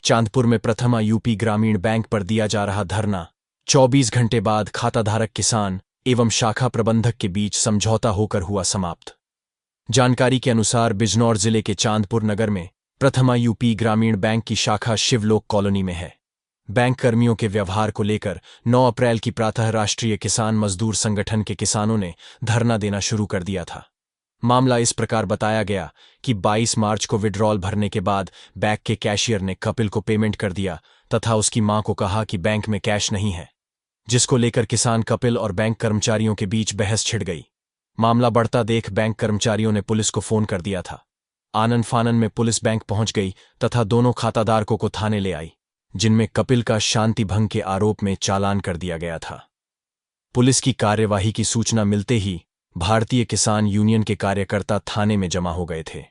चांदपुर में प्रथमा यूपी ग्रामीण बैंक पर दिया जा रहा धरना 24 घंटे बाद खाताधारक किसान एवं शाखा प्रबंधक के बीच समझौता होकर हुआ समाप्त। जानकारी के अनुसार बिजनौर जिले के चांदपुर नगर में प्रथमा यूपी ग्रामीण बैंक की शाखा शिवलोक कॉलोनी में है। बैंक कर्मियों के व्यवहार को लेकर 9 अप्रैल की प्रातः राष्ट्रीय किसान मजदूर संगठन के किसानों ने धरना देना शुरू कर दिया था। मामला इस प्रकार बताया गया कि 22 मार्च को विड्रॉल भरने के बाद बैंक के कैशियर ने कपिल को पेमेंट कर दिया तथा उसकी मां को कहा कि बैंक में कैश नहीं है, जिसको लेकर किसान कपिल और बैंक कर्मचारियों के बीच बहस छिड़ गई। मामला बढ़ता देख बैंक कर्मचारियों ने पुलिस को फोन कर दिया था। आनन फानन में पुलिस बैंक पहुंच गई तथा दोनों खाताधारकों को थाने ले आई, जिनमें कपिल का शांति भंग के आरोप में चालान कर दिया गया था। पुलिस की कार्यवाही की सूचना मिलते ही भारतीय किसान यूनियन के कार्यकर्ता थाने में जमा हो गए थे।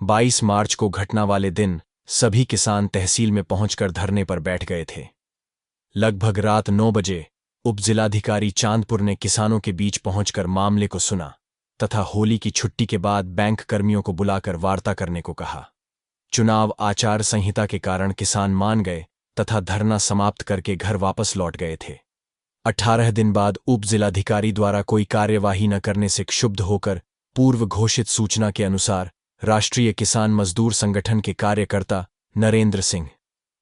22 मार्च को घटना वाले दिन सभी किसान तहसील में पहुंचकर धरने पर बैठ गए थे। लगभग रात 9 बजे उपजिलाधिकारी चांदपुर ने किसानों के बीच पहुंचकर मामले को सुना तथा होली की छुट्टी के बाद बैंक कर्मियों को बुलाकर वार्ता करने को कहा। चुनाव आचार संहिता के कारण किसान मान गए तथा धरना समाप्त करके घर वापस लौट गए थे। 18 दिन बाद उप जिलाधिकारी द्वारा कोई कार्यवाही न करने से क्षुब्ध होकर पूर्व घोषित सूचना के अनुसार राष्ट्रीय किसान मजदूर संगठन के कार्यकर्ता नरेंद्र सिंह,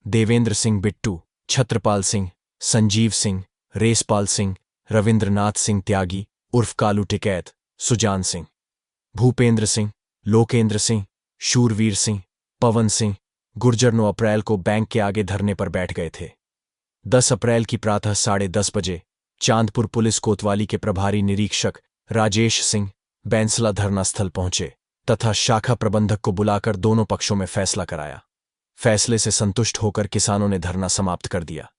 देवेंद्र सिंह बिट्टू, छत्रपाल सिंह, संजीव सिंह, रेसपाल सिंह, रविंद्रनाथ सिंह त्यागी उर्फ कालू टिकैत, सुजान सिंह, भूपेंद्र सिंह, लोकेंद्र सिंह, शूरवीर सिंह, पवन सिंह गुर्जर 9 अप्रैल को बैंक के आगे धरने पर बैठ गए थे। 10 अप्रैल की प्रातः 10:30 बजे चांदपुर पुलिस कोतवाली के प्रभारी निरीक्षक राजेश सिंह बैंसला धरना स्थल पहुंचे तथा शाखा प्रबंधक को बुलाकर दोनों पक्षों में फैसला कराया। फैसले से संतुष्ट होकर किसानों ने धरना समाप्त कर दिया।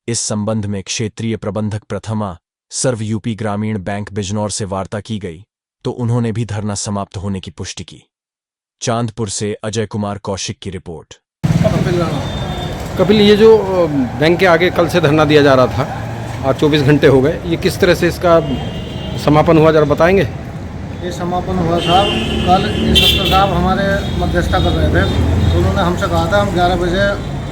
इस संबंध में क्षेत्रीय प्रबंधक प्रथमा सर्व यूपी ग्रामीण बैंक बिजनौर से वार्ता की गई तो उन्होंने भी धरना समाप्त होने की पुष्टि की। चांदपुर से अजय कुमार कौशिक की रिपोर्ट। कपिल, ये जो बैंक के आगे कल से धरना दिया जा रहा था और 24 घंटे हो गए, ये किस तरह से इसका समापन हुआ, जरा बताएंगे? ये समापन हुआ साहब, कल इंस्पेक्टर साहब हमारे मध्यस्थता कर रहे थे तो उन्होंने हमसे कहा था हम 11 बजे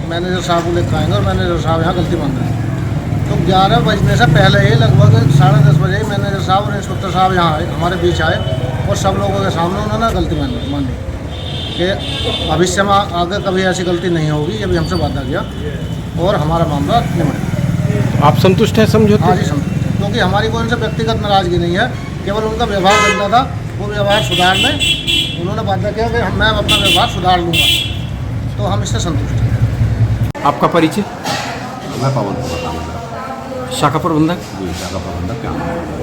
मैनेजर साहब को लेकर आएंगे और मैनेजर साहब यहाँ गलती मान रहे हैं। तो 11 बजने से पहले ही लगभग 10:30 बजे ही मैनेजर साहब और इंस्पेक्टर साहब यहाँ आए, हमारे बीच आए और सब लोगों के सामने उन्होंने गलती मानी कि भविष्य में आगे कभी ऐसी गलती नहीं होगी, ये भी हमसे वादा किया और हमारा मामला निपट। आप संतुष्ट हैं समझौते? हाँ जी, संतुष्ट, क्योंकि हमारी कोई उनसे व्यक्तिगत नाराजगी नहीं है, केवल उनका व्यवहार गंदा था, वो व्यवहार सुधारने उन्होंने वादा किया कि मैं अपना व्यवहार सुधार लूँगा, तो हम इससे संतुष्ट हैं। आपका परिचय? मैं पवन कुमार, शाखा प्रबंधक। जी, शाखा प्रबंधक क्या नाम है?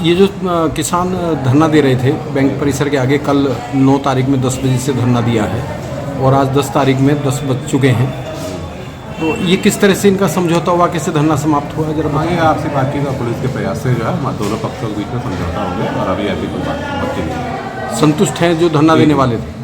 ये जो किसान धरना दे रहे थे बैंक परिसर के आगे, कल 9 तारीख में 10 बजे से धरना दिया है और आज 10 तारीख में 10 बज चुके हैं, तो ये किस तरह से इनका समझौता हुआ, कैसे धरना समाप्त हुआ, जरा हाँ, ये आपसी बातचीत का पुलिस के प्रयास से जो है दोनों पक्षों के बीच में समझौता हो गया और अभी ऐसी कोई बातचीत नहीं है। संतुष्ट हैं जो धरना देने वाले थे?